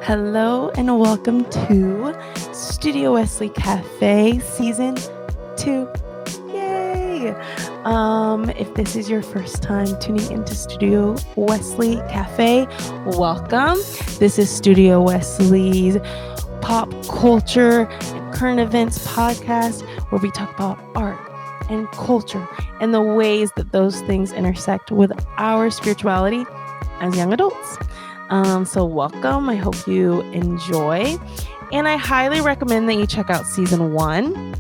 Hello and welcome to Studio Wesley Cafe Season 2. Yay! If this is your first time tuning into Studio Wesley Cafe, welcome. This is Studio Wesley's pop culture and current events podcast where we talk about art and culture and the ways that those things intersect with our spirituality as young adults. So welcome. I hope you enjoy. And I highly recommend that you check out season 1.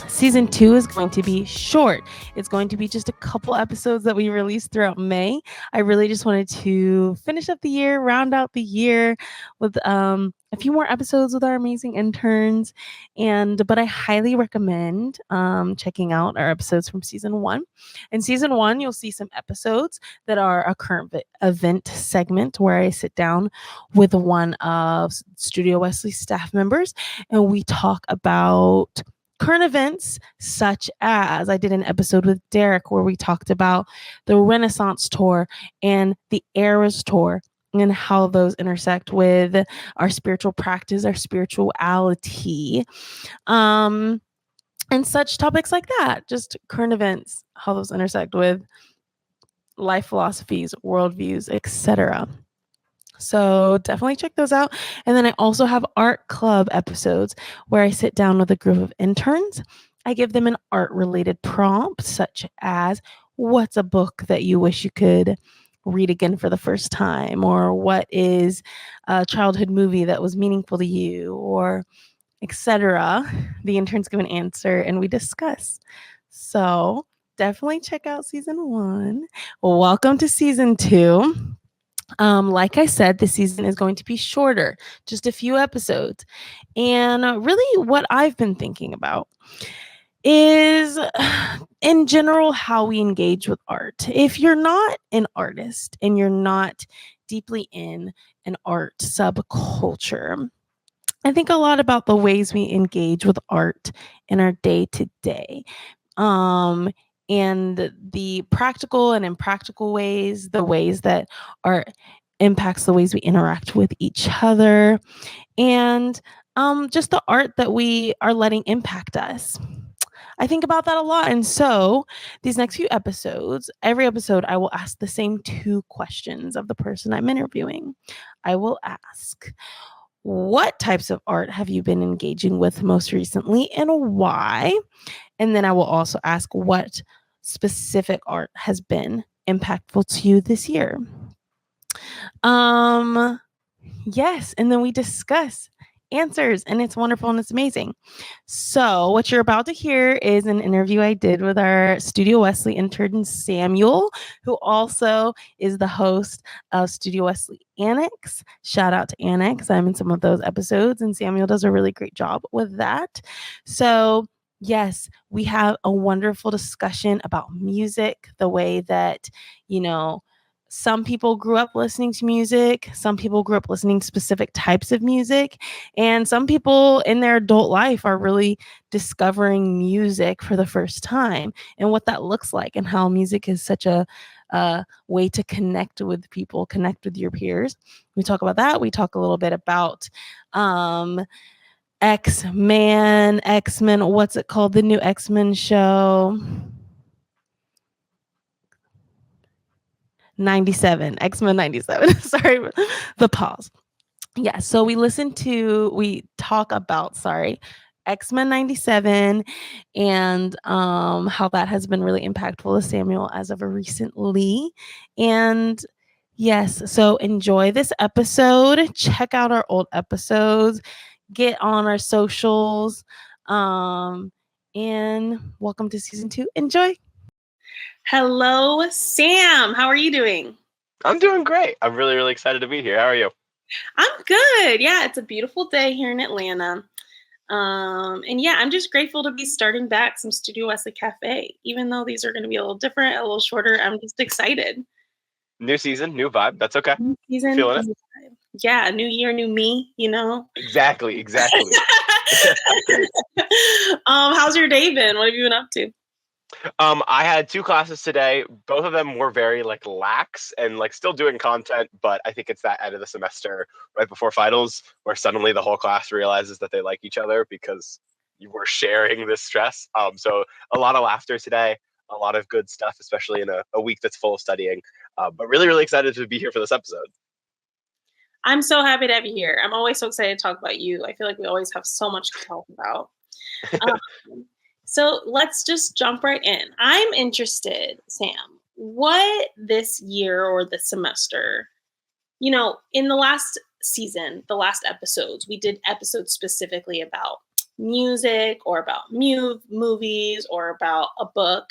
Season 2 is going to be short. It's going to be just a couple episodes that we released throughout May. I really just wanted to finish up the year, round out the year with a few more episodes with our amazing interns. But I highly recommend checking out our episodes from season 1. In season 1, you'll see some episodes that are a current event segment where I sit down with one of Studio Wesley staff members and we talk about current events, such as I did an episode with Derek where we talked about the Renaissance tour and the Eras tour and how those intersect with our spiritual practice, our spirituality, and such topics like that. Just current events, how those intersect with life philosophies, worldviews, etc. So definitely check those out. And then I also have art club episodes where I sit down with a group of interns. I give them an art related prompt, such as what's a book that you wish you could read again for the first time, or what is a childhood movie that was meaningful to you, or etc. The interns give an answer and we discuss. So definitely check out season 1. Welcome to season 2. Like I said, this season is going to be shorter, just a few episodes. And really what I've been thinking about is, in general, how we engage with art. If you're not an artist and you're not deeply in an art subculture, I think a lot about the ways we engage with art in our day to day. And the practical and impractical ways, the ways that art impacts the ways we interact with each other, and just the art that we are letting impact us. I think about that a lot. And so these next few episodes, every episode, I will ask the same 2 questions of the person I'm interviewing. I will ask, what types of art have you been engaging with most recently and why? And then I will also ask what specific art has been impactful to you this year. Yes, and then we discuss answers and it's wonderful and it's amazing. So what you're about to hear is an interview I did with our Studio Wesley intern Samuel, who also is the host of Studio Wesley Annex. Shout out to Annex. I'm in some of those episodes and Samuel does a really great job with that. So yes, we have a wonderful discussion about music, the way that, some people grew up listening to music. Some people grew up listening to specific types of music. And some people in their adult life are really discovering music for the first time and what that looks like and how music is such a way to connect with people, connect with your peers. We talk about that. We talk a little bit about X-Men, what's it called? The new X-Men show. 97, X-Men 97. Sorry, the pause. Yeah, so we talk about, X-Men 97 and how that has been really impactful to Samuel as of recently. And yes, so enjoy this episode. Check out our old episodes. Get on our socials. And welcome to season 2. Enjoy. Hello, Sam. How are you doing? I'm doing great. I'm really, really excited to be here. How are you? I'm good. Yeah, it's a beautiful day here in Atlanta. And yeah, I'm just grateful to be starting back some Studio Wesley Cafe. Even though these are going to be a little different, a little shorter, I'm just excited. New season, new vibe. That's okay. New season, feeling it? Yeah, new year, new me, Exactly. How's your day been? What have you been up to? I had two classes today. Both of them were very like lax and like still doing content, but I think it's that end of the semester right before finals where suddenly the whole class realizes that they like each other because you were sharing this stress. So a lot of laughter today, a lot of good stuff, especially in a week that's full of studying. But really, really excited to be here for this episode. I'm so happy to have you here. I'm always so excited to talk about you. I feel like we always have so much to talk about. Um, so let's just jump right in. I'm interested, Sam, what this year or this semester, in the last season, the last episodes, we did episodes specifically about music or about movies or about a book.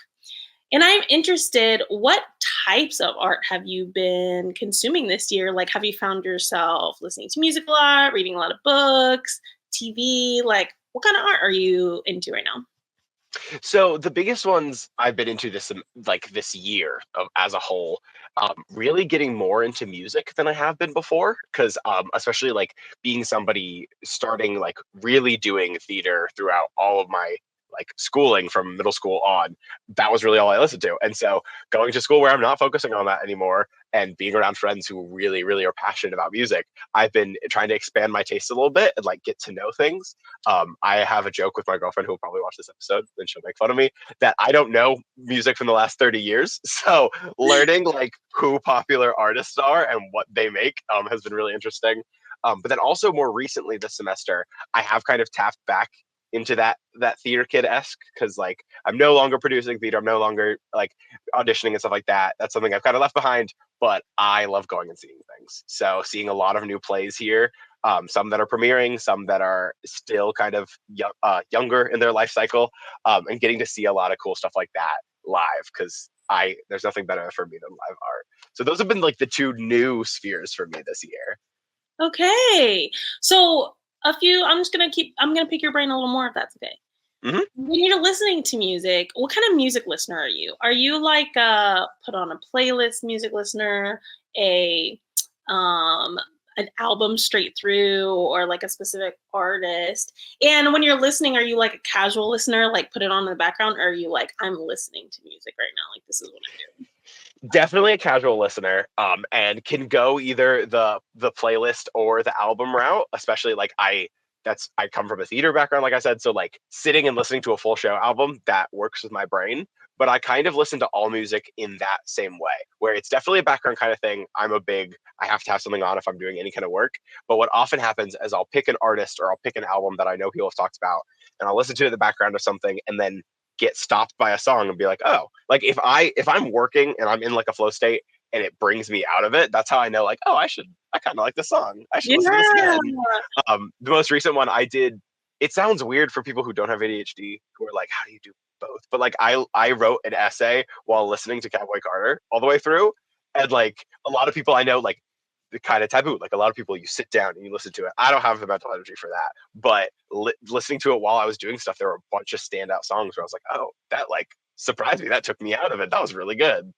And I'm interested, what types of art have you been consuming this year? Like, have you found yourself listening to music a lot, reading a lot of books, TV? Like, what kind of art are you into right now? So the biggest ones I've been into this year as a whole, really getting more into music than I have been before. Because especially like being somebody starting like really doing theater throughout all of my like schooling from middle school on, that was really all I listened to. And so going to school where I'm not focusing on that anymore and being around friends who really, really are passionate about music, I've been trying to expand my taste a little bit and like get to know things. I have a joke with my girlfriend who will probably watch this episode, and she'll make fun of me that I don't know music from the last 30 years. So learning like who popular artists are and what they make has been really interesting. But then also more recently this semester, I have kind of tapped back into that theater kid-esque because like I'm no longer producing theater. I'm no longer like auditioning and stuff like that. That's something I've kind of left behind, but I love going and seeing things. So seeing a lot of new plays here, some that are premiering, some that are still kind of younger in their life cycle, and getting to see a lot of cool stuff like that live because there's nothing better for me than live art. So those have been like the two new spheres for me this year. Okay. So I'm gonna pick your brain a little more if that's okay. Hmm. When you're listening to music, what kind of music listener are you? Are you like a put on a playlist music listener, a um an album straight through, or like a specific artist? And when you're listening, are you like a casual listener, like put it on in the background, or are you like, I'm listening to music right now, like this is what I'm doing? Definitely a casual listener, and can go either the playlist or the album route, especially like I come from a theater background, like I said, so like sitting and listening to a full show album that works with my brain. But I kind of listen to all music in that same way, where it's definitely a background kind of thing. I have to have something on if I'm doing any kind of work. But what often happens is I'll pick an artist or I'll pick an album that I know people have talked about, and I'll listen to it in the background of something, and then get stopped by a song and be like, oh, like if I'm working and I'm in like a flow state and it brings me out of it, that's how I know like, oh, I kind of like this song. I should listen to this Yeah. again. The most recent one I did, it sounds weird for people who don't have ADHD who are like, how do you do both? But like I wrote an essay while listening to Cowboy Carter all the way through. And like a lot of people I know, like the kind of taboo. Like a lot of people, you sit down and you listen to it. I don't have the mental energy for that, but listening to it while I was doing stuff, there were a bunch of standout songs where I was like, oh, that like surprised me. That took me out of it. That was really good.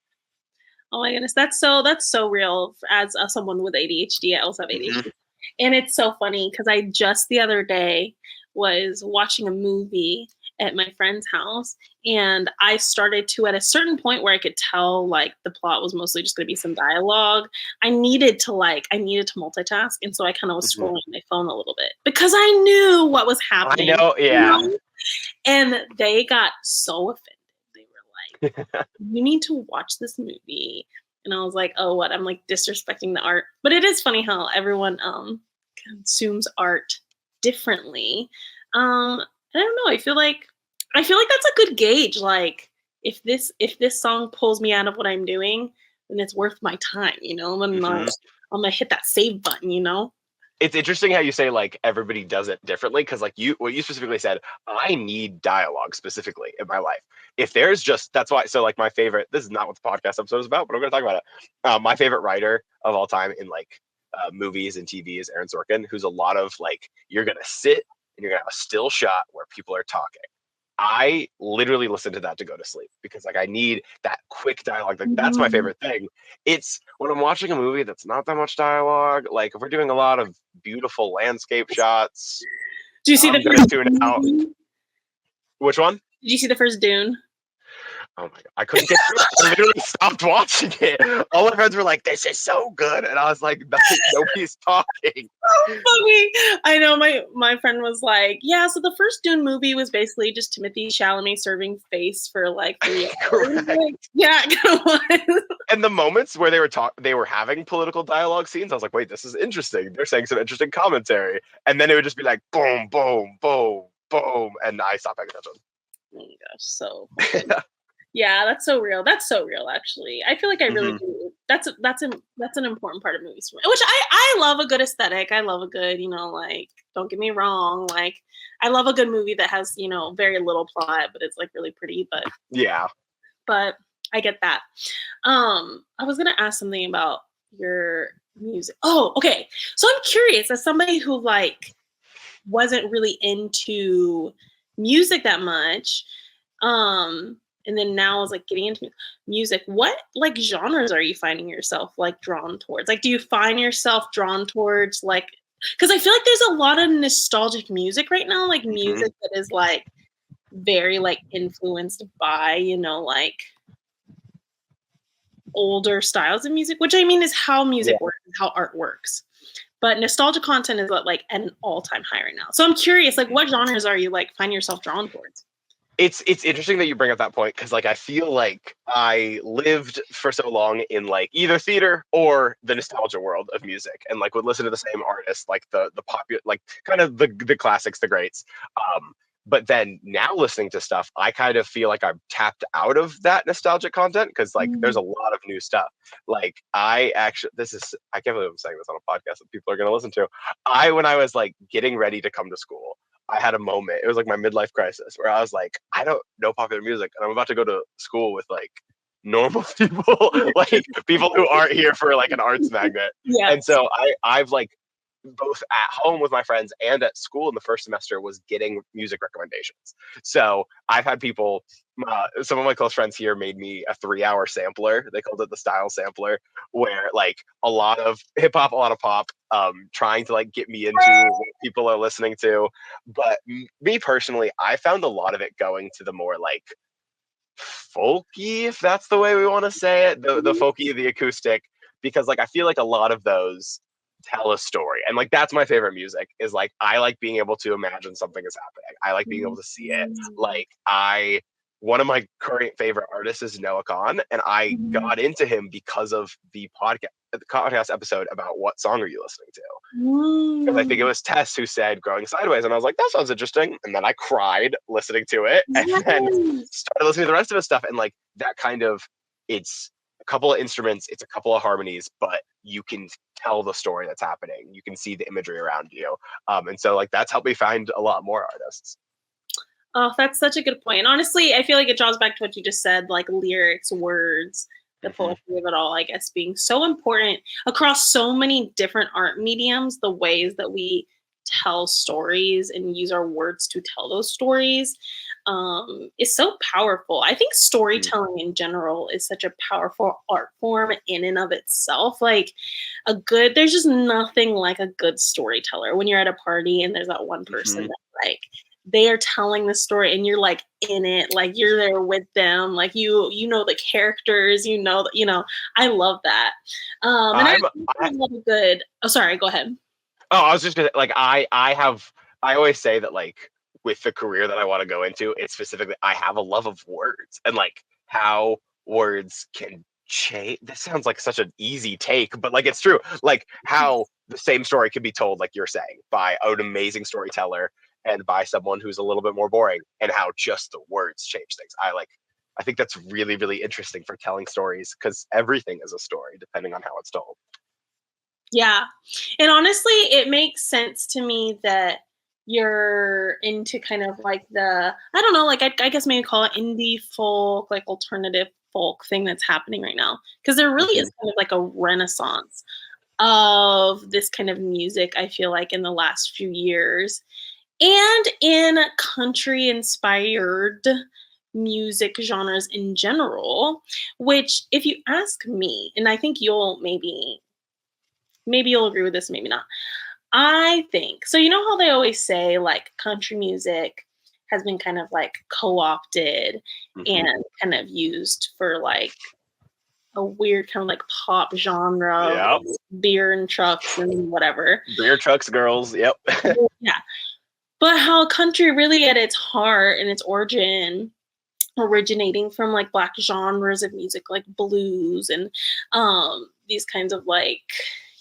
Oh my goodness, that's so real. As someone with ADHD, I also have Mhm. ADHD, and it's so funny because I just the other day was watching a movie at my friend's house, and I started to at a certain point where I could tell like the plot was mostly just going to be some dialogue. I needed to multitask, and so I kind of was Mhm. scrolling my phone a little bit because I knew what was I happening. know. Yeah. And they got so offended. They were like, you need to watch this movie. And I was like, oh, what? I'm like disrespecting the art. But it is funny how everyone consumes art differently. I don't know. I feel like that's a good gauge. Like if this song pulls me out of what I'm doing, then it's worth my time, Mhm. I'm gonna hit that save button. It's interesting how you say like everybody does it differently because like what you specifically said, I need dialogue specifically in my life. If there's just that's why so like my favorite, this is not what the podcast episode is about, but I'm going to talk about it. My favorite writer of all time in like movies and TV is Aaron Sorkin, who's a lot of like you're going to sit and you're going to have a still shot where people are talking. I literally listen to that to go to sleep because like I need that quick dialogue. Like that's my Mhm. favorite thing. It's when I'm watching a movie that's not that much dialogue. Like if we're doing a lot of beautiful landscape shots, Did you see the I'm gonna first tune out. Dune? Which one? Did you see the first Dune? Oh my god, I couldn't get through it. I literally stopped watching it. All my friends were like, "This is so good," and I was like, "Nobody's talking." Funny. I know my friend was like, yeah, so the first Dune movie was basically just Timothy Chalamet serving face for like 3 hours. Like, Correct. yeah, it kind of was. And the moments where they were having political dialogue scenes, I was like, "Wait, this is interesting. They're saying some interesting commentary." And then it would just be like, boom, boom, boom, boom, and I stopped paying attention. Oh my gosh, so funny. Yeah, that's so real. That's so real, actually. I feel like I really Mhm. do. That's an important part of movies for me. Which I love a good aesthetic. I love a good, like, don't get me wrong, like I love a good movie that has, very little plot, but it's like really pretty. Yeah. But I get that. I was gonna ask something about your music. Oh, okay. So I'm curious, as somebody who like wasn't really into music that much, and then now is like getting into music. What like genres are you finding yourself like drawn towards? Like, do you find yourself drawn towards like? Because I feel like there's a lot of nostalgic music right now, like Mhm. music that is like very like influenced by like older styles of music, which I mean is how Yeah. music works, how art works. But nostalgia content is at like an all-time high right now. So I'm curious, like what genres are you like find yourself drawn towards? It's interesting that you bring up that point because like I feel like I lived for so long in like either theater or the nostalgia world of music and like would listen to the same artists like the popular like kind of the classics, the greats. But then now listening to stuff, I kind of feel like I'm tapped out of that nostalgic content because like there's a lot of new stuff. Like I actually I can't believe I'm saying this on a podcast that people are gonna listen to. When I was like getting ready to come to school, I had a moment. It was like my midlife crisis where I was like, I don't know popular music, and I'm about to go to school with like normal people, like people who aren't here for like an arts magnet. Yeah. And so I've like both at home with my friends and at school in the first semester was getting music recommendations. So I've had people, some of my close friends here made me a 3-hour sampler. They called it the style sampler, where like a lot of hip hop, a lot of pop, trying to like get me into what people are listening to. But me personally, I found a lot of it going to the more like folky, if that's the way we want to say it, the folky, the acoustic, because like I feel like a lot of those tell a story, and like that's my favorite music. Is like I like being able to imagine something is happening. I like being able to see it. Like one of my current favorite artists is Noah Khan, and I got into him because of the podcast episode about what song are you listening to. Because I think it was Tess who said Growing Sideways, and I was like, that sounds interesting. And then I cried listening to it, and then Yes. started listening to the rest of his stuff. And like that kind of, it's a couple of instruments, it's a couple of harmonies, but you can tell the story that's happening. You can see the imagery around you. And so like that's helped me find a lot more artists. Oh, that's such a good point. And honestly, I feel like it draws back to what you just said, like lyrics, words, the poetry of it all, I guess, being so important across so many different art mediums, the ways that we tell stories and use our words to tell those stories is so powerful. I think storytelling in general is such a powerful art form in and of itself. Like there's just nothing like a good storyteller when you're at a party and there's that one person that like, they are telling the story and you're like in it, like you're there with them, like you know the characters, I love that. And I I'm love a good, oh sorry, go ahead. Oh, I was just gonna like I always say that like with the career that I want to go into, it's specifically I have a love of words and like how words can change. This sounds like such an easy take, but like it's true. Like how the same story can be told, like you're saying, by an amazing storyteller and by someone who's a little bit more boring, and how just the words change things. I think that's really, really interesting for telling stories because everything is a story depending on how it's told. Yeah. And honestly, it makes sense to me that you're into kind of like I don't know, like I guess maybe call it indie folk, like alternative folk thing that's happening right now. Because there really is kind of like a renaissance of this kind of music, I feel like, in the last few years. And in country inspired music genres in general, which, if you ask me, and I think you'll maybe you'll agree with this, maybe not. I think so. You know how they always say like country music has been kind of like co-opted and kind of used for like a weird kind of like pop genre, Yep. beer and trucks and whatever. Beer trucks, girls. Yep. Yeah. But how country really at its heart and its origin originating from like Black genres of music like blues and these kinds of like,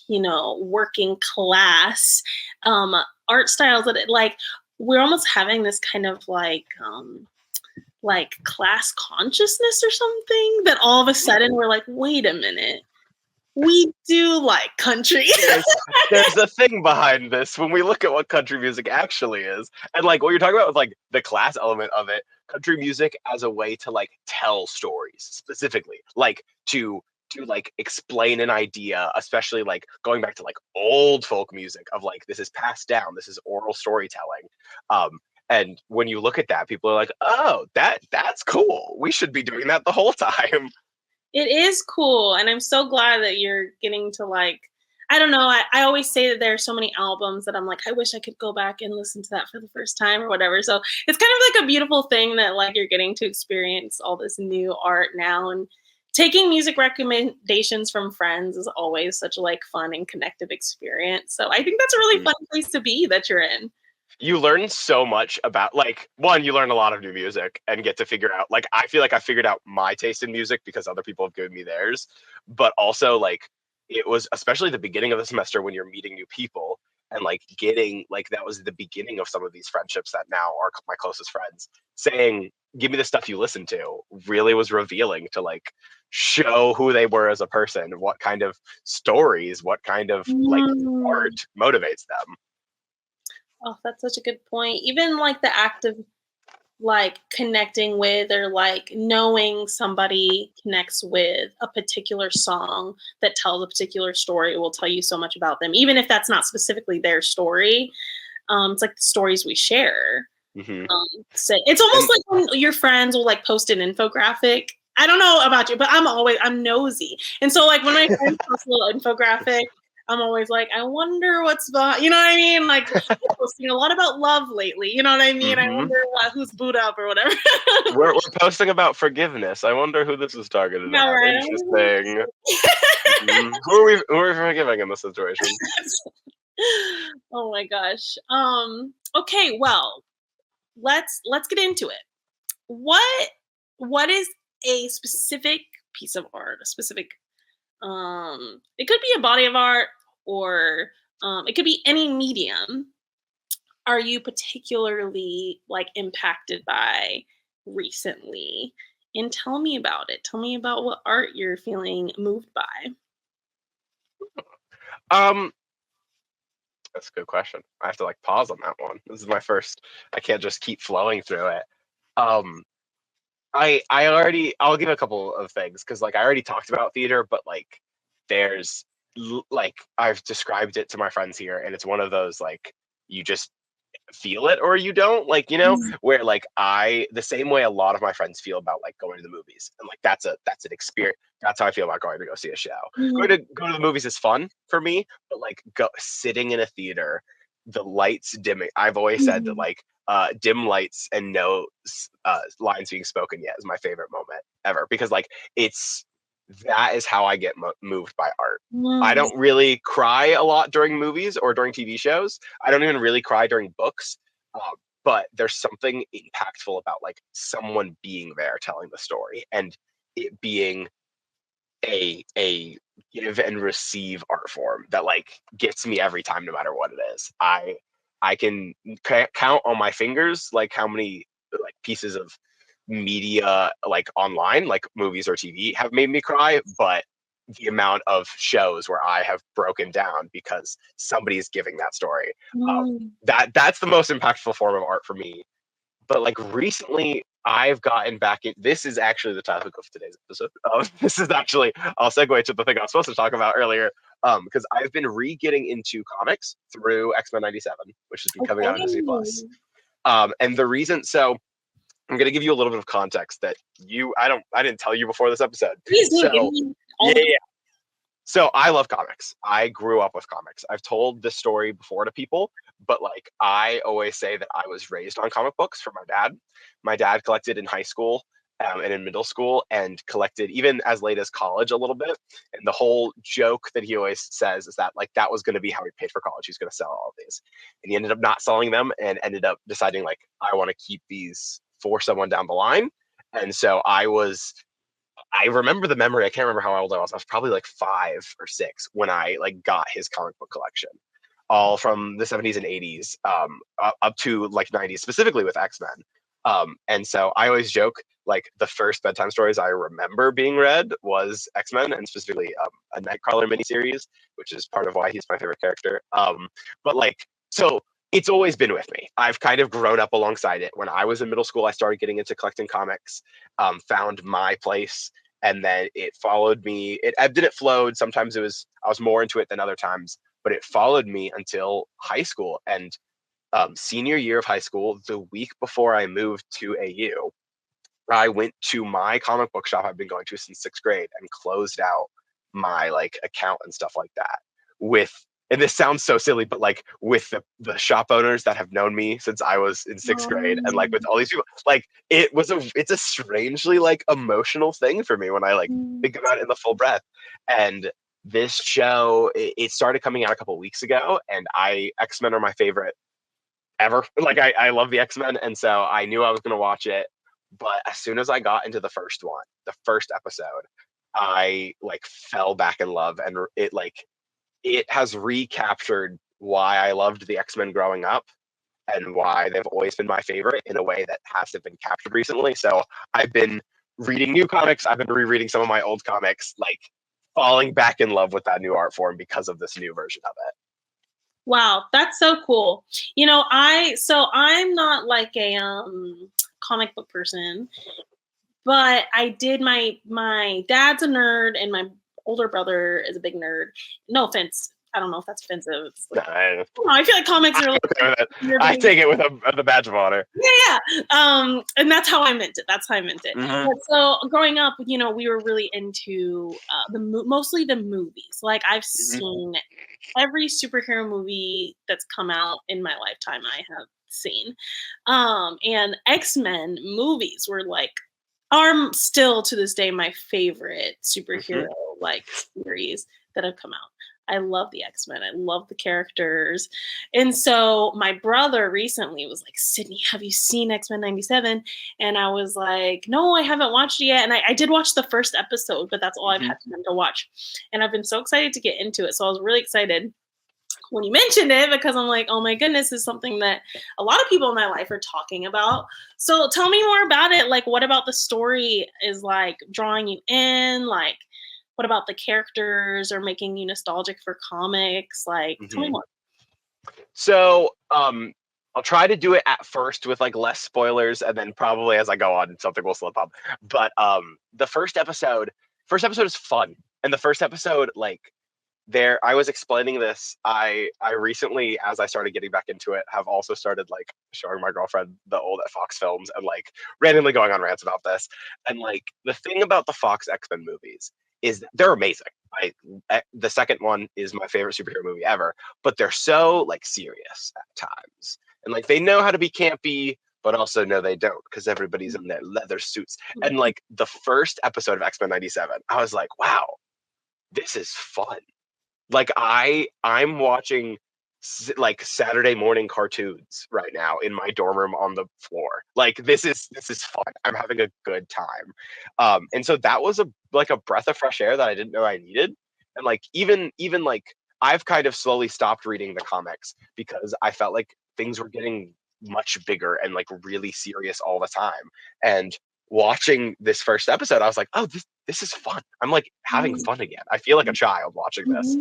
you know, working class art styles that like we're almost having this kind of like class consciousness or something that all of a sudden we're like, wait a minute, we do like country. There's a thing behind this when we look at what country music actually is. And like what you're talking about with like the class element of it, country music as a way to like tell stories specifically, like to like explain an idea, especially like going back to like old folk music of like this is passed down, this is oral storytelling. And when you look at that, people are like, oh, that's cool. We should be doing that the whole time. It is cool. And I'm so glad that you're getting to like, I don't know. I always say that there are so many albums that I'm like, I wish I could go back and listen to that for the first time or whatever. So it's kind of like a beautiful thing that like you're getting to experience all this new art now. And taking music recommendations from friends is always such a like fun and connective experience. So I think that's a really fun place to be that you're in. You learn so much about like one, you learn a lot of new music and get to figure out like I feel like I figured out my taste in music because other people have given me theirs, but also like it was especially the beginning of the semester when you're meeting new people and like getting like that was the beginning of some of these friendships that now are my closest friends saying give me the stuff you listen to really was revealing to like show who they were as a person, what kind of stories, what kind of like art motivates them. Oh, that's such a good point. Even like the act of like connecting with or like knowing somebody connects with a particular song that tells a particular story will tell you so much about them, even if that's not specifically their story. It's like the stories we share. So it's almost like when your friends will like post an infographic. I don't know about you, but I'm nosy. And so like when my friends post a little infographic, I'm always like, I wonder what's behind, you know what I mean? Like, we're posting a lot about love lately. You know what I mean? I wonder who's booed up or whatever. We're posting about forgiveness. I wonder who this is targeted at. Right. Interesting. Who are we forgiving in this situation? Oh my gosh. Okay, well, let's get into it. What is a specific piece of art, a specific it could be a body of art or it could be any medium are you particularly like impacted by recently? And tell me about it. Tell me about what art you're feeling moved by. That's a good question. I have to like pause on that one. This is my first. I can't just keep flowing through it. Um, I'll give a couple of things because like I already talked about theater, but like there's like I've described it to my friends here, and it's one of those like you just feel it or you don't, like, you know, where like the same way a lot of my friends feel about like going to the movies, and like that's an experience. That's how I feel about going to go see a show. Going to go to the movies is fun for me, but like sitting in a theater, the lights dimming. I've always said that like dim lights and no lines being spoken yet is my favorite moment ever, because like that is how I get moved by art. I don't really cry a lot during movies or during TV shows. I don't even really cry during books. But there's something impactful about like someone being there telling the story and it being a give and receive art form that like gets me every time, no matter what it is. I can count on my fingers like how many like pieces of media like online, like movies or TV, have made me cry, but the amount of shows where I have broken down because somebody is giving that story, that's the most impactful form of art for me. But like recently I've gotten back in, this is actually the topic of today's episode. This is actually, I'll segue to the thing I was supposed to talk about earlier, because I've been re-getting into comics through X-Men 97, which has been coming out on Disney Plus. And the reason, so I'm going to give you a little bit of context that I didn't tell you before this episode. Please do. So, yeah. So I love comics. I grew up with comics. I've told this story before to people, but like I always say that I was raised on comic books from my dad. My dad collected in high school and in middle school, and collected even as late as college a little bit. And the whole joke that he always says is that like that was going to be how he paid for college. He was going to sell all of these, and he ended up not selling them, and ended up deciding like I want to keep these for someone down the line. And so I remember the memory. I can't remember how old I was. I was probably like 5 or 6 when I like got his comic book collection, all from the 70s and 80s, up to like 90s, specifically with X-Men. And so I always joke like the first bedtime stories I remember being read was X-Men, and specifically a Nightcrawler miniseries, which is part of why he's my favorite character. But like, so it's always been with me. I've kind of grown up alongside it. When I was in middle school, I started getting into collecting comics, found my place, and then it followed me. It ebbed and it flowed. Sometimes I was more into it than other times, but it followed me until high school. And senior year of high school, the week before I moved to AU, I went to my comic book shop I've been going to since 6th grade and closed out my like account and stuff like that with, and this sounds so silly, but like with the shop owners that have known me since I was in 6th grade, and like with all these people, like it's a strangely like emotional thing for me when I like think about it in the full breath. And this show, it started coming out a couple weeks ago, and X-Men are my favorite ever. Like I love the X-Men, and so I knew I was going to watch it. But as soon as I got into the first episode, I like fell back in love, and it has recaptured why I loved the X-Men growing up and why they've always been my favorite in a way that hasn't been captured recently. So I've been reading new comics. I've been rereading some of my old comics, like falling back in love with that new art form because of this new version of it. Wow, that's so cool. I'm not like a comic book person, but I did my dad's a nerd and my older brother is a big nerd. No offense. I don't know if that's offensive. It's like, I feel like comics are I take it with a badge of honor. Yeah. And that's how I meant it. Mm-hmm. But so growing up, we were really into mostly the movies. Like I've seen every superhero movie that's come out in my lifetime. I have seen, and X-Men movies are still to this day my favorite superhero like series that have come out. I love the X-Men. I love the characters. And so my brother recently was like, Sydney, have you seen X-Men 97? And I was like, no, I haven't watched it yet. And I did watch the first episode, but that's all I've had time to watch. And I've been so excited to get into it. So I was really excited when you mentioned it, because I'm like, oh my goodness, this is something that a lot of people in my life are talking about. So tell me more about it. Like, what about the story is like drawing you in? Like, what about the characters are making you nostalgic for comics? Like, tell me more. So, I'll try to do it at first with like less spoilers, and then probably as I go on, something will slip up. But the first episode is fun, and the first episode, like, I was explaining this. I recently, as I started getting back into it, have also started like showing my girlfriend the old Fox films and like randomly going on rants about this. And like the thing about the Fox X-Men movies is they're amazing. The second one is my favorite superhero movie ever, but they're so like serious at times, and like they know how to be campy, but also no, they don't, because everybody's in their leather suits. And like the first episode of X-Men 97, I was like, wow, this is fun. Like I'm watching like Saturday morning cartoons right now in my dorm room on the floor. Like this is fun. I'm having a good time. And so that was a breath of fresh air that I didn't know I needed. And like even like I've kind of slowly stopped reading the comics because I felt like things were getting much bigger and like really serious all the time. And watching this first episode, I was like, oh, this is fun. I'm like having fun again. I feel like a child watching this.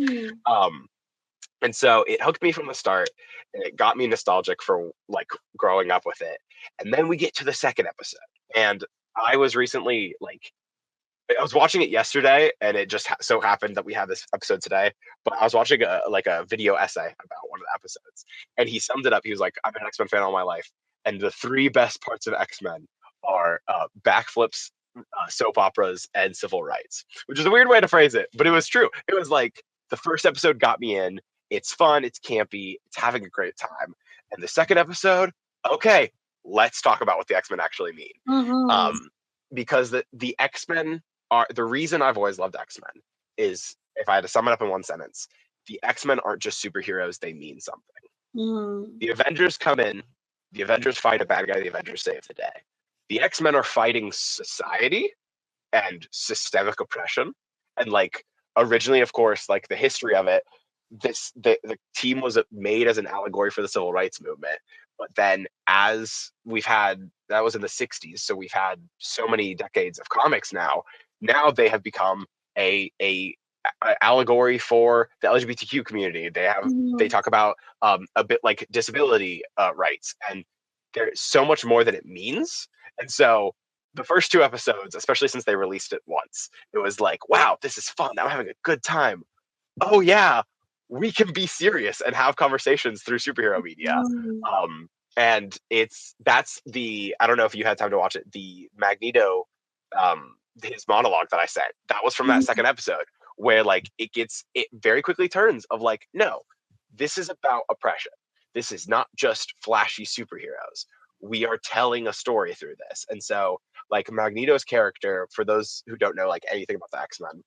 And so it hooked me from the start, and it got me nostalgic for like growing up with it. And then we get to the second episode, and I was recently like, I was watching it yesterday, and it just so happened that we had this episode today. But I was watching a video essay about one of the episodes, and he summed it up. He was like, "I've been an X-Men fan all my life, and the 3 best parts of X-Men are backflips, soap operas, and civil rights," which is a weird way to phrase it, but it was true. It was like the first episode got me in. It's fun, it's campy, it's having a great time. And the second episode, okay, let's talk about what the X-Men actually mean. Mm-hmm. Because the X-Men are the reason I've always loved X-Men is, if I had to sum it up in one sentence, the X-Men aren't just superheroes, they mean something. Mm-hmm. The Avengers come in, the Avengers fight a bad guy, the Avengers save the day. The X-Men are fighting society and systemic oppression. And like originally, of course, like the history of it, the team was made as an allegory for the civil rights movement. But then as we've had, that was in the 60s, so we've had so many decades of comics now. Now they have become a allegory for the LGBTQ community. They talk about a bit like disability rights, and there's so much more that it means. And so the first two episodes, especially since they released it once, it was like, wow, this is fun. I'm having a good time. Oh yeah, we can be serious and have conversations through superhero media. And that's the, I don't know if you had time to watch it, the Magneto, his monologue that I sent. That was from that second episode, where like it very quickly turns of like, no, this is about oppression. This is not just flashy superheroes. We are telling a story through this. And so like Magneto's character, for those who don't know like anything about the X-Men,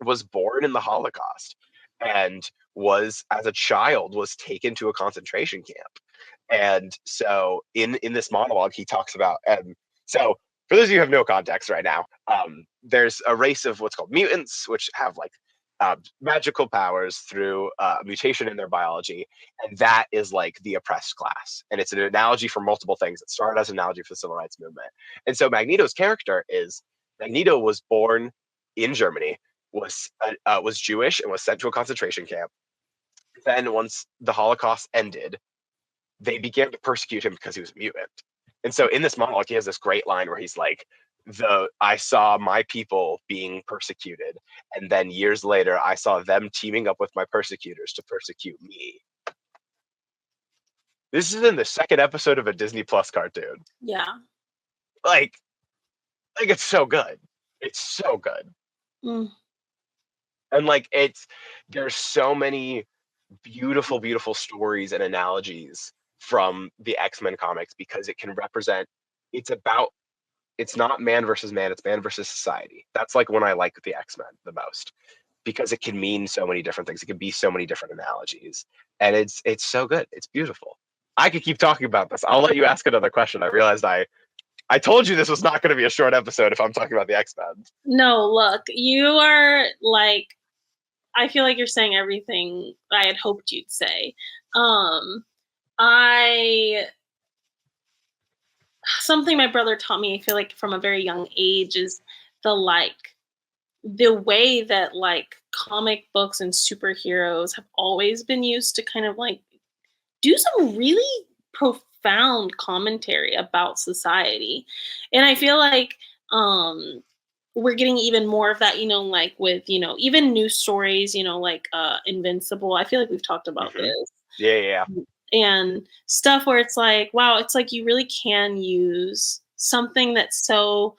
was born in the Holocaust and was, as a child, was taken to a concentration camp. And so in this monologue, he talks about, so for those of you who have no context right now, there's a race of what's called mutants, which have like magical powers through mutation in their biology. And that is like the oppressed class. And it's an analogy for multiple things. It started as an analogy for the civil rights movement. And so Magneto's character is, Magneto was born in Germany, was Jewish, and was sent to a concentration camp. Then once the Holocaust ended, they began to persecute him because he was a mutant. And so in this monologue, he has this great line where he's like, I saw my people being persecuted, and then years later, I saw them teaming up with my persecutors to persecute me. This is in the second episode of a Disney Plus cartoon. Yeah. Like it's so good. It's so good. And like there's so many beautiful, beautiful stories and analogies from the X-Men comics, because it can represent, it's not man versus man, it's man versus society. That's like when I like the X-Men the most, because it can mean so many different things. It can be so many different analogies, and it's so good. It's beautiful. I could keep talking about this. I'll let you ask another question. I realized I told you this was not going to be a short episode if I'm talking about the X-Men. No, look, you are like, I feel like you're saying everything I had hoped you'd say. Something my brother taught me, I feel like from a very young age, is the way that like comic books and superheroes have always been used to kind of like do some really profound commentary about society. And I feel like we're getting even more of that, like with, even news stories, like Invincible. I feel like we've talked about this. Yeah. And stuff where it's like, wow, it's like you really can use something that's so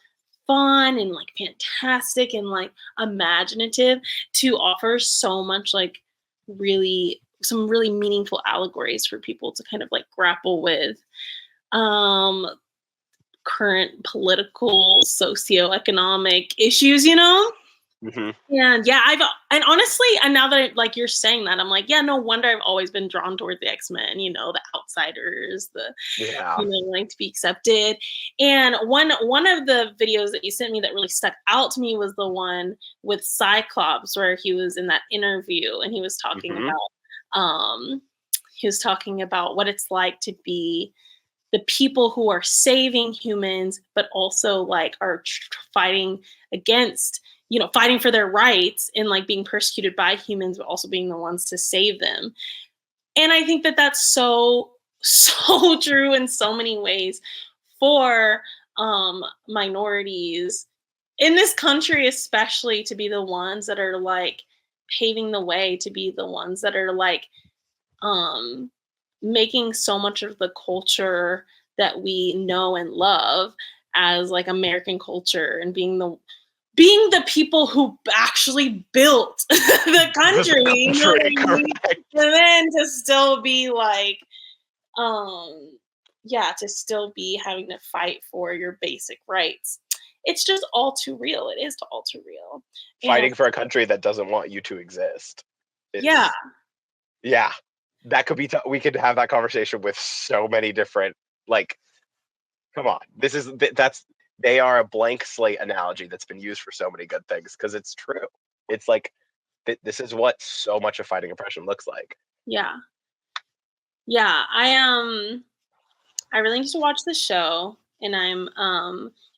fun and like fantastic and like imaginative to offer so much like some really meaningful allegories for people to kind of like grapple with current political, socioeconomic issues, And yeah, and honestly, and now that like you're saying that, I'm like, yeah, no wonder I've always been drawn toward the X-Men, the outsiders, like to be accepted. And one of the videos that you sent me that really stuck out to me was the one with Cyclops, where he was in that interview and he was talking about what it's like to be the people who are saving humans, but also like are fighting against, fighting for their rights and like being persecuted by humans, but also being the ones to save them. And I think that that's so true in so many ways for minorities in this country, especially, to be the ones that are like paving the way, to be the ones that are like making so much of the culture that we know and love as like American culture, and being being the people who actually built the country, you know what I mean? And then to still be like, to still be having to fight for your basic rights. It's just all too real. It is all too real. Fighting for a country that doesn't want you to exist. Yeah. That could be. We could have that conversation with so many different. Like, come on, they are a blank slate analogy that's been used for so many good things because it's true. It's like this is what so much of fighting oppression looks like. Yeah. I really need to watch the show, and I'm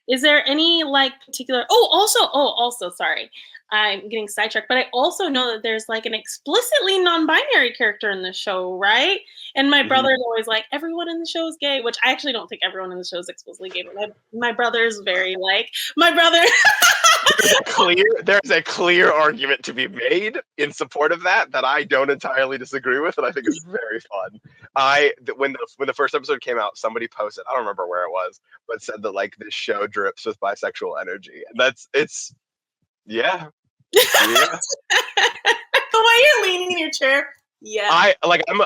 is there any like particular also sorry, I'm getting sidetracked, but I also know that there's like an explicitly non-binary character in the show, right? And my brother's always like, everyone in the show is gay, which I actually don't think everyone in the show is explicitly gay, but my brother's very like, my brother There's a clear argument to be made in support of that I don't entirely disagree with, and I think is very fun. When the first episode came out, somebody posted, I don't remember where it was, but said that like this show drips with bisexual energy, and yeah. The way you're leaning in your chair. Yeah.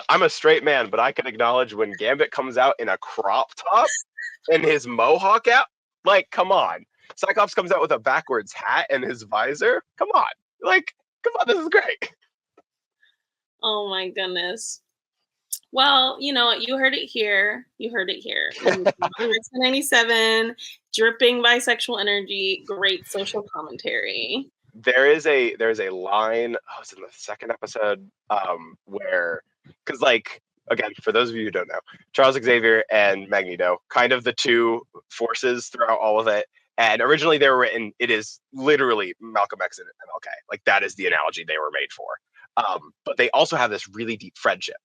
I'm a straight man, but I can acknowledge when Gambit comes out in a crop top and his mohawk out. Like, come on. Cyclops comes out with a backwards hat and his visor. Come on. This is great. Oh my goodness. Well, you heard it here. 97, dripping bisexual energy, great social commentary. There's a line, it's in the second episode, where, because again, for those of you who don't know, Charles Xavier and Magneto, kind of the two forces throughout all of it. And originally they were written, it is literally Malcolm X and MLK. Like, that is the analogy they were made for. But they also have this really deep friendship.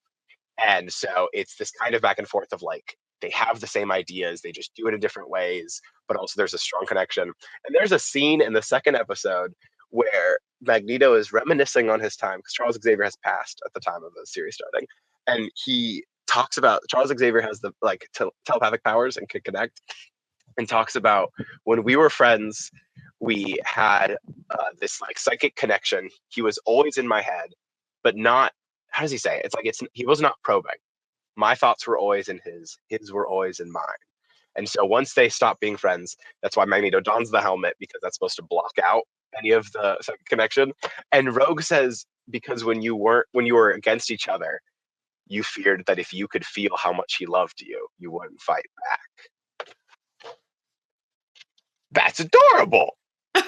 And so it's this kind of back and forth of like, they have the same ideas, they just do it in different ways, but also there's a strong connection. And there's a scene in the second episode where Magneto is reminiscing on his time, because Charles Xavier has passed at the time of the series starting. And he talks about, Charles Xavier has the telepathic powers and can connect, and talks about when we were friends, we had this like psychic connection. He was always in my head, but not, how does he say it? He was not probing. My thoughts were always in his were always in mine. And so once they stop being friends, that's why Magneto dons the helmet, because that's supposed to block out any of the psychic connection. And Rogue says, because when you were against each other, you feared that if you could feel how much he loved you, you wouldn't fight back. That's adorable.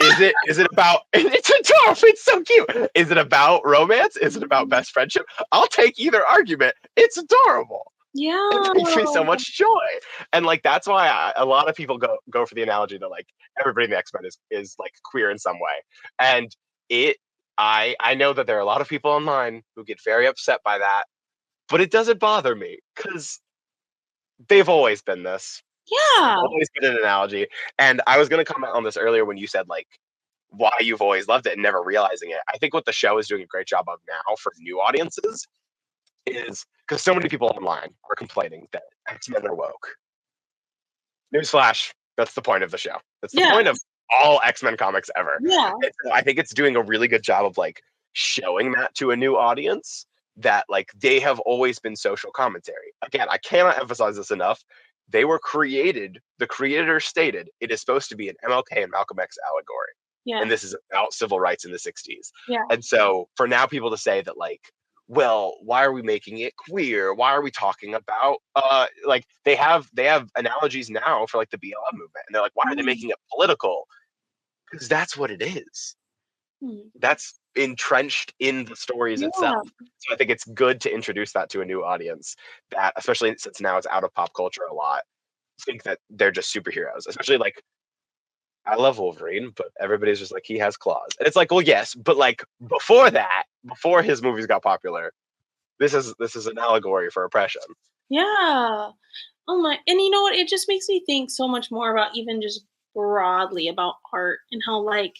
Is it about, it's adorable, it's so cute. Is it about romance? Is it about best friendship? I'll take either argument. It's adorable. Yeah. It makes me so much joy. And like, that's why a lot of people go for the analogy that like everybody in the X-Men is like queer in some way. And I know that there are a lot of people online who get very upset by that, but it doesn't bother me because they've always been this. Yeah. It's always been an analogy. And I was going to comment on this earlier when you said like why you've always loved it and never realizing it. I think what the show is doing a great job of now for new audiences is, because so many people online are complaining that X-Men are woke. Newsflash, that's the point of the show. That's the point of all X-Men comics ever. Yeah. And so I think it's doing a really good job of like showing that to a new audience, that like they have always been social commentary. Again, I cannot emphasize this enough. They were created, the creator stated, it is supposed to be an MLK and Malcolm X allegory. Yeah. And this is about civil rights in the 60s. Yeah. And so for now people to say that like, well, why are we making it queer? Why are we talking about like they have analogies now for like the BLM movement, and they're like, why are they making it political? Because that's what it is. That's entrenched in the stories itself. So I think it's good to introduce that to a new audience, that especially since now it's out of pop culture a lot, think that they're just superheroes. Especially like, I love Wolverine, but everybody's just like, he has claws. And it's like, well, yes, but like before that, before his movies got popular, this is an allegory for oppression. Yeah. Oh my, and you know what? It just makes me think so much more about even just broadly about art, and how like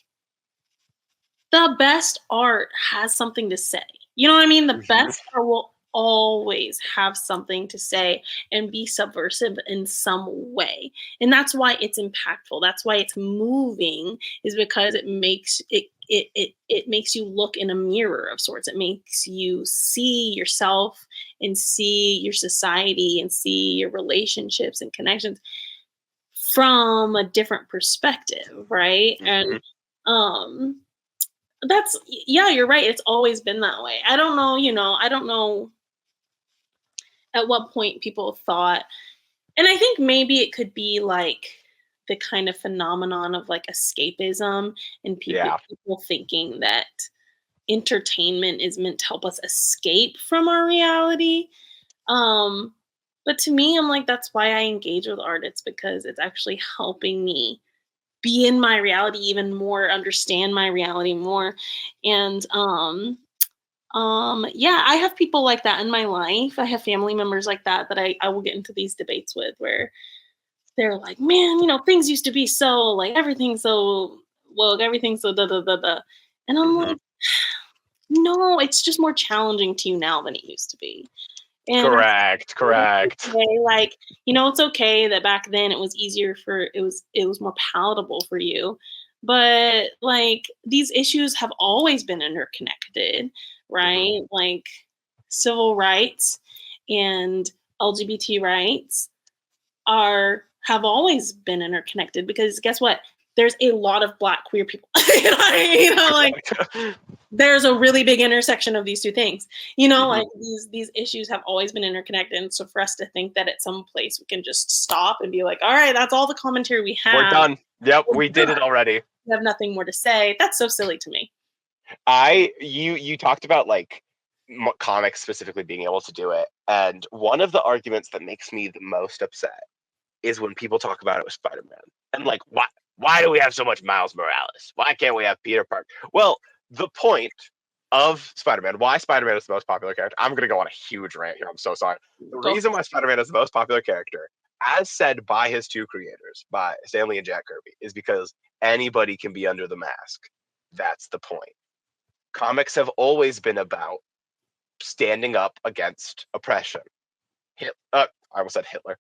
the best art has something to say. You know what I mean? The best art will always have something to say and be subversive in some way. And that's why it's impactful. That's why it's moving, is because it makes it makes you look in a mirror of sorts. It makes you see yourself and see your society and see your relationships and connections from a different perspective, right? And um that's, yeah, you're right. It's always been that way. I don't know, I don't know at what point people thought, and I think maybe it could be like the kind of phenomenon of like escapism and people Yeah. people thinking that entertainment is meant to help us escape from our reality. Um, but to me, I'm like, that's why I engage with art. It's because it's actually helping me be in my reality even more, understand my reality more. And yeah, I have people like that in my life. I have family members like that I will get into these debates with, where they're like, man, things used to be so like everything's so woke, everything's so da da da da. And I'm like, no, it's just more challenging to you now than it used to be. And Correct. okay, like, it's okay that back then it was easier it was more palatable for you. But like these issues have always been interconnected, right? Like civil rights and LGBT rights have always been interconnected, because guess what? There's a lot of Black queer people. Like there's a really big intersection of these two things. Like these issues have always been interconnected. And so for us to think that at some place we can just stop and be like, all right, that's all the commentary we have. We're done. Yep, we did it already. We have nothing more to say. That's so silly to me. You talked about like comics specifically being able to do it, and one of the arguments that makes me the most upset is when people talk about it with Spider-Man, and like, why do we have so much Miles Morales? Why can't we have Peter Parker? Well, the point of Spider-Man, why Spider-Man is the most popular character, I'm going to go on a huge rant here. I'm so sorry. The reason why Spider-Man is the most popular character, as said by his two creators, by Stan Lee and Jack Kirby, is because anybody can be under the mask. That's the point. Comics have always been about standing up against oppression. I almost said Hitler.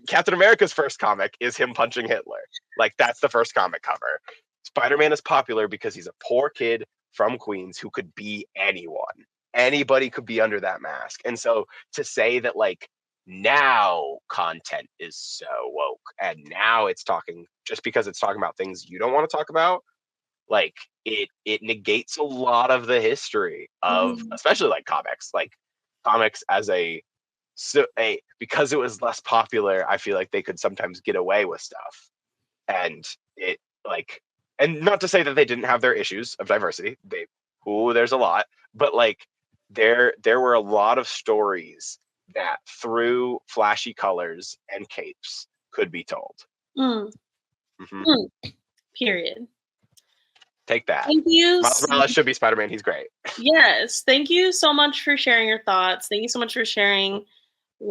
Captain America's first comic is him punching Hitler. Like, that's the first comic cover. Spider-Man is popular because he's a poor kid from Queens who could be anyone. Anybody could be under that mask. And so to say that, like, now content is so woke and now it's talking, just because it's talking about things you don't want to talk about, like, it negates a lot of the history of, especially like comics as because it was less popular, I feel like they could sometimes get away with stuff. And it, like, and not to say that they didn't have their issues of diversity. There's a lot, but like there were a lot of stories that through flashy colors and capes could be told. Period. Take that. Thank you. Miles Morales should be Spider-Man. He's great. Yes. Thank you so much for sharing your thoughts. Thank you so much for sharing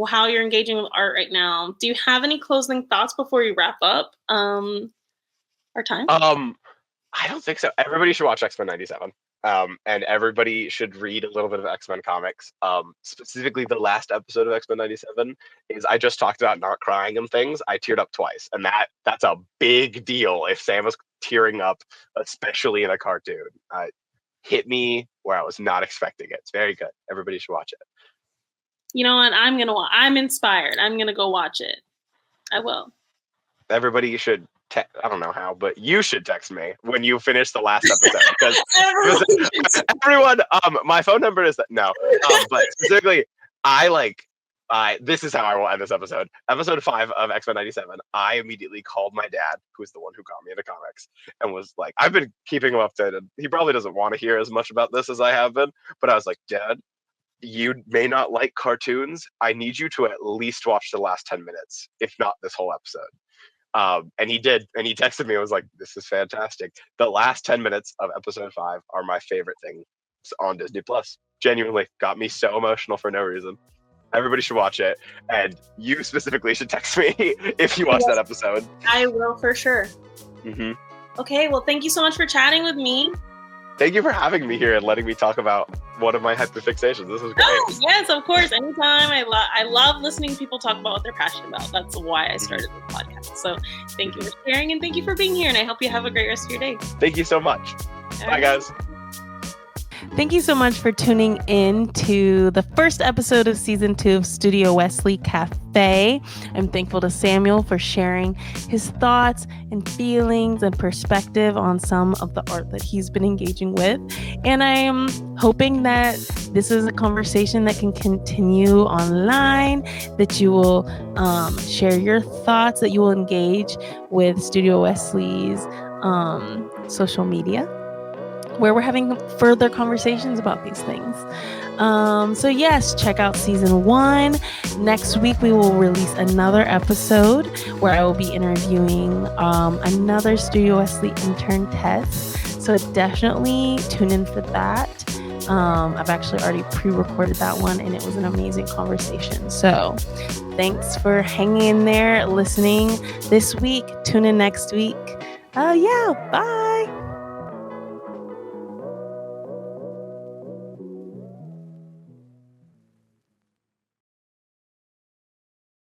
how you're engaging with art right now. Do you have any closing thoughts before we wrap up our time? I don't think so. Everybody should watch X-Men 97. And everybody should read a little bit of X-Men comics. Specifically, the last episode of X-Men 97 is, I just talked about not crying and things. I teared up twice, and that's a big deal. If Sam was tearing up, especially in a cartoon, hit me where I was not expecting it. It's very good. Everybody should watch it. You know what? I'm inspired. I'm gonna go watch it. I will. Everybody should. I don't know how, but you should text me when you finish the last episode, because everyone, my phone number is no, but specifically, this is how I will end this episode. Episode 5 of X-Men 97. I immediately called my dad, who's the one who got me into comics, and was like, I've been keeping him updated. He probably doesn't want to hear as much about this as I have been, but I was like, Dad, you may not like cartoons. I need you to at least watch the last 10 minutes, if not this whole episode. And he did, and he texted me and was like, this is fantastic. The last 10 minutes of episode 5 are my favorite thing on Disney Plus. Genuinely got me so emotional for no reason. Everybody should watch it, and you specifically should text me if you watch that episode. I will, for sure. Okay, well, thank you so much for chatting with me. Thank you for having me here and letting me talk about one of my hyperfixations. This was great. Oh, yes, of course. Anytime. I love listening to people talk about what they're passionate about. That's why I started this podcast. So thank you for sharing and thank you for being here. And I hope you have a great rest of your day. Thank you so much. Bye, guys. Thank you so much for tuning in to the first episode of season 2 of Studio Wesley Cafe. I'm thankful to Samuel for sharing his thoughts and feelings and perspective on some of the art that he's been engaging with. And I am hoping that this is a conversation that can continue online, that you will share your thoughts, that you will engage with Studio Wesley's social media, where we're having further conversations about these things. So yes, check out season 1. Next week, we will release another episode where I will be interviewing another Studio Wesley Intern test. So definitely tune in for that. I've actually already pre-recorded that one and it was an amazing conversation. So thanks for hanging in there, listening this week. Tune in next week. Bye.